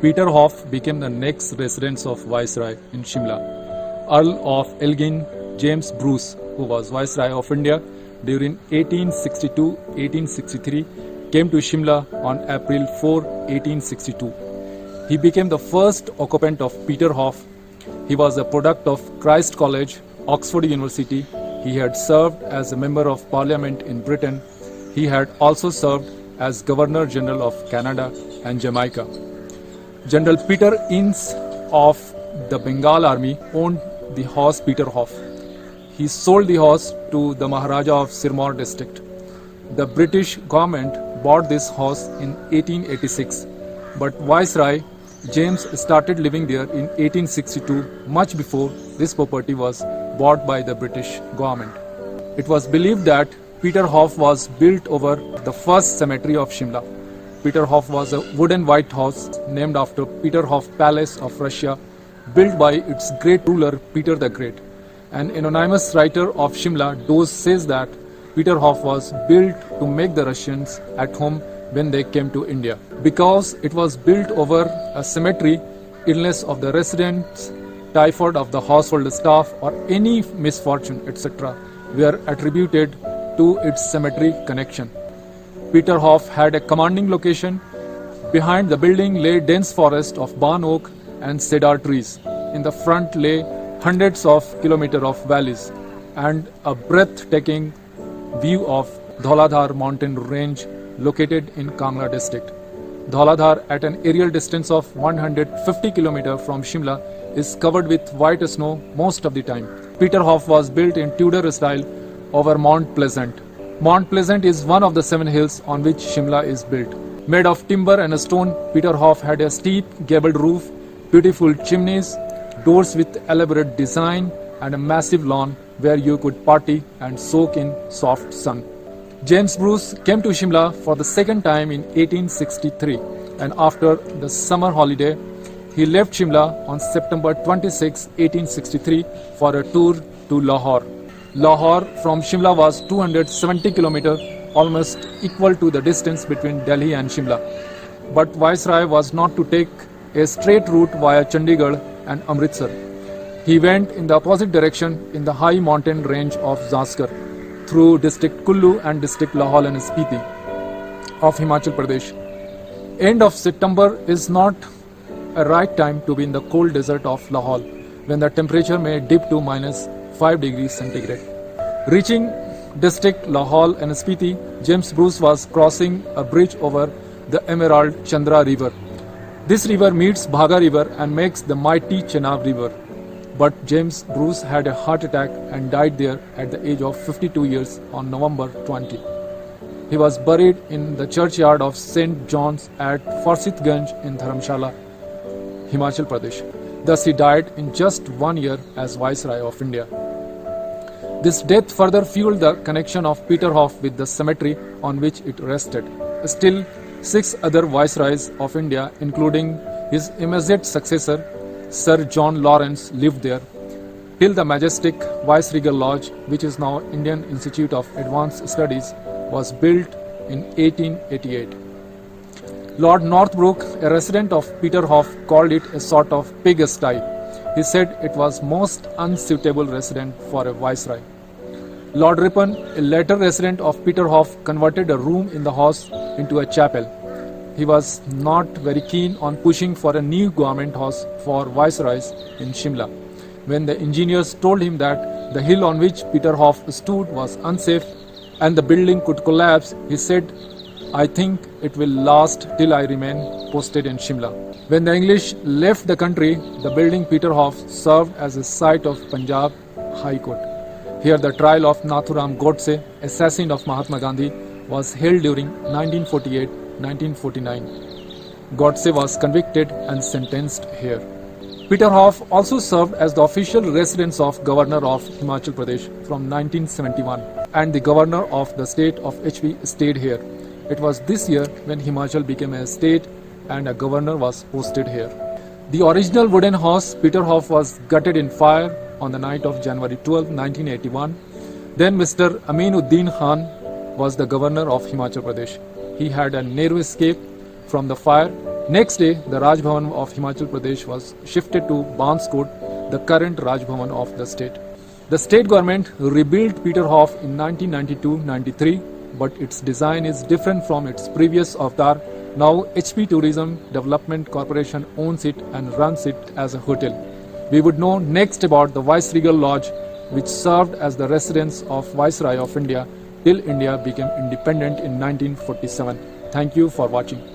Peter Hoff became the next resident of Viceroy in Shimla. Earl of Elgin James Bruce, who was Viceroy of India during 1862-1863, came to Shimla on April 4, 1862. He became the first occupant of Peter Hoff. He was a product of Christ College, Oxford University. He had served as a member of Parliament in Britain. He had also served as Governor General of Canada and Jamaica. General Peter Innes of the Bengal Army owned the horse Peter Hoff. He sold the horse to the Maharaja of Sirmaur district. The British government bought this horse in 1886, but Viceroy James started living there in 1862, much before this property was bought by the British government. It was believed that Peter Hoff was built over the first cemetery of Shimla. Peter Hoff was a wooden white horse named after Peter Hoff Palace of Russia, built by its great ruler Peter the Great. An anonymous writer of Shimla, Doze, says that Peter Hoff was built to make the Russians at home when they came to India. Because it was built over a cemetery, illness of the residents, typhoid of the household staff, or any misfortune, etc., were attributed to its cemetery connection. Peter Hoff had a commanding location. Behind the building lay dense forest of barn oak and cedar trees. In the front lay hundreds of kilometers of valleys and a breathtaking view of Dhauladhar mountain range located in Kangla district. Dhauladhar, at an aerial distance of 150 km from Shimla, is covered with white snow most of the time. Peter Hoff was built in Tudor style over Mount Pleasant. Mount Pleasant is one of the 7 hills on which Shimla is built. Made of timber and stone, Peter Hoff had a steep gabled roof, beautiful chimneys, doors with elaborate design, and a massive lawn where you could party and soak in soft sun. James Bruce came to Shimla for the second time in 1863, and after the summer holiday, he left Shimla on September 26, 1863 for a tour to Lahore. Lahore from Shimla was 270 km, almost equal to the distance between Delhi and Shimla. But Viceroy was not to take a straight route via Chandigarh and Amritsar. He went in the opposite direction in the high mountain range of Zaskar, through district Kullu and district Lahaul and Spiti of Himachal Pradesh. End of September is not a right time to be in the cold desert of Lahaul, when the temperature may dip to -5 degrees centigrade. Reaching district Lahaul and Spiti, James Bruce was crossing a bridge over the Emerald Chandra River. This river meets Bhaga River and makes the mighty Chenab River. But James Bruce had a heart attack and died there at the age of 52 years on November 20. He was buried in the churchyard of St. John's at Farsitganj in Dharamshala, Himachal Pradesh. Thus he died in just 1 year as Viceroy of India. This death further fueled the connection of Peter Hoff with the cemetery on which it rested. Still, 6 other Viceroys of India, including his immediate successor, Sir John Lawrence, lived there, till the majestic Viceregal Lodge, which is now Indian Institute of Advanced Studies, was built in 1888. Lord Northbrook, a resident of Peter Hoff, called it a sort of pigsty. He said it was most unsuitable residence for a viceroy. Lord Ripon, a later resident of Peter Hoff, converted a room in the house into a chapel. He was not very keen on pushing for a new government house for viceroys in Shimla. When the engineers told him that the hill on which Peter Hoff stood was unsafe and the building could collapse, he said, "I think it will last till I remain posted in Shimla." When the English left the country, the building Peter Hoff served as a site of Punjab High Court. Here the trial of Nathuram Godse, assassin of Mahatma Gandhi, was held during 1948-1949. Godse was convicted and sentenced here. Peter Hoff also served as the official residence of Governor of Himachal Pradesh from 1971, and the Governor of the state of HP stayed here. It was this year when Himachal became a state and a governor was posted here. The original wooden house Peter Hoff was gutted in fire on the night of January 12, 1981. Then Mr. Aminuddin Khan was the governor of Himachal Pradesh. He had a narrow escape from the fire Next day, the Raj Bhavan of Himachal Pradesh was shifted to Banskot, the current Raj Bhavan of the state. The state government rebuilt Peterhof in 1992-93, but its design is different from its previous avatar. Now HP Tourism Development Corporation owns it and runs it as a hotel. We would know next about the Viceregal Lodge, which served as the residence of Viceroy of India till India became independent in 1947. Thank you for watching.